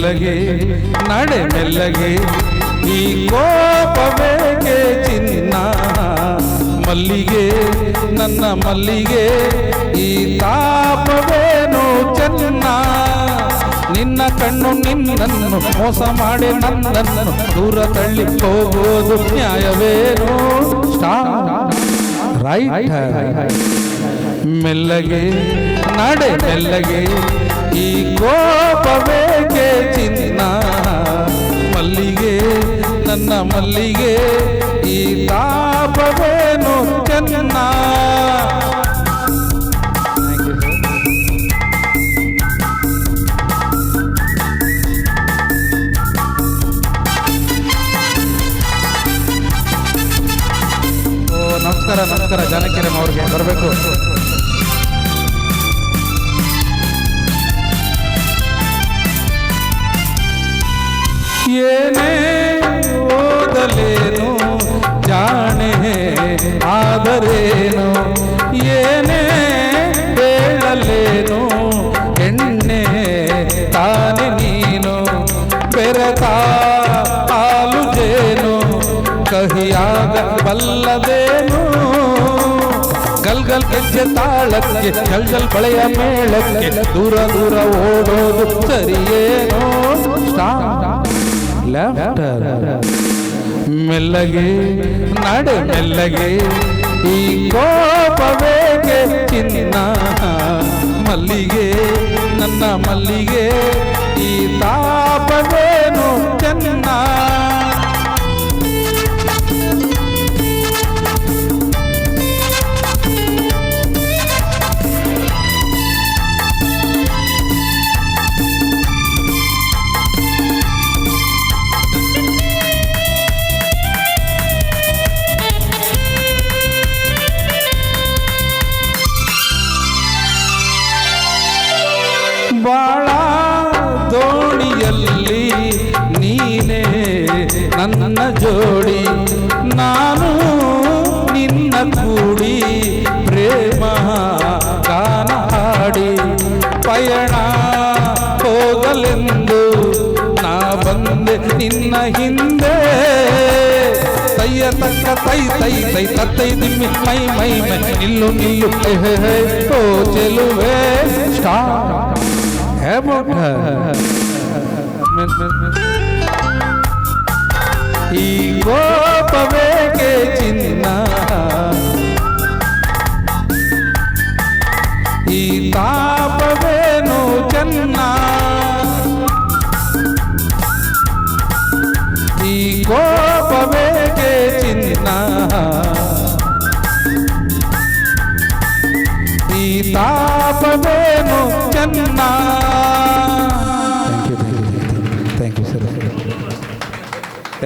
ಮೆಲ್ಲಗೆ ನಡೆ ಮೆಲ್ಲಗೆ ಈ ಕೋಪವೇಕೆ ಚಿನ್ನ ಮಲ್ಲಿಗೆ ನನ್ನ ಮಲ್ಲಿಗೆ ಈ ತಾಪವೇನು ಚೆನ್ನ ನಿನ್ನ ಕಣ್ಣು ನಿನ್ನನ್ನು ಮೋಸ ಮಾಡಿ ನನ್ನನ್ನು ದೂರ ತಳ್ಳಿ ಹೋಗೋದು ನ್ಯಾಯವೇನು ರೈಟ್ ಮೆಲ್ಲಗೆ ನಡೆ ಮೆಲ್ಲಗೆ ಈ ಕೋಪವೇಕೆ ಚಿನ್ನ ಮಲ್ಲಿಗೆ ನನ್ನ ಮಲ್ಲಿಗೆ ಈ ತಾಪವೇನು ಚೆನ್ನ ನಮಸ್ಕಾರ ನಮಸ್ಕಾರ ಜಾನಕಿರಮ್ಮ ಅವ್ರಿಗೆ ಬರಬೇಕು. ಏನೇ ಓದಲೇನು ಜಾಣೆ ಆದರೇನು ಏನೇ ಹೇಳಲೇನು ಎಣ್ಣೆ ತಾನೆ ನೀನು ಬೆರೆತ ಹಾಲು ಜೇನು ಕಹಿಯಾಗ ಬಲ್ಲದೇನು ಗಲ್ಗಲ್ ಗೆಜ್ಜೆ ತಾಳಕ್ಕೆ ಜಲ್ ಬಳೆಯ ಮೇಳಕ್ಕೆ ದೂರ ದೂರ ಓಡೋದು ಸರಿಯೇನೋ ಮೆಲ್ಲಗೆ ನಡೆ ಮೆಲ್ಲಗೆ ಈ ಕೋಪವೇಕೆ ಚಿನ್ನ ಮಲ್ಲಿಗೆ ನನ್ನ ಮಲ್ಲಿಗೆ ಈ ತಾಪವೇನು ಚೆನ್ನ ಬಾಳ ದೋಣಿಯಲ್ಲಿ ನೀನೇ ನನ್ನ ಜೋಡಿ ನಾನು ನಿನ್ನ ಕೂಡಿ ಪ್ರೇಮ ಗಾನ ಹಾಡಿ ಪಯಣ ಹೋಗಲೆಂದು ನಾ ಬಂದೆ ನಿನ್ನ ಹಿಂದೆ ತಯ್ಯ ತಕ್ಕ ತೈ ತೈ ತೈ ತತ್ತೈ ದಿಮ್ಮಿ ಮೈ ಮೈ ಮೈ ನಿಲ್ಲು ನಿಲ್ಲು ಓ ಚೆಲುವೆ ಈ ಕೋಪವೇಕೆ ಚಿನ್ನ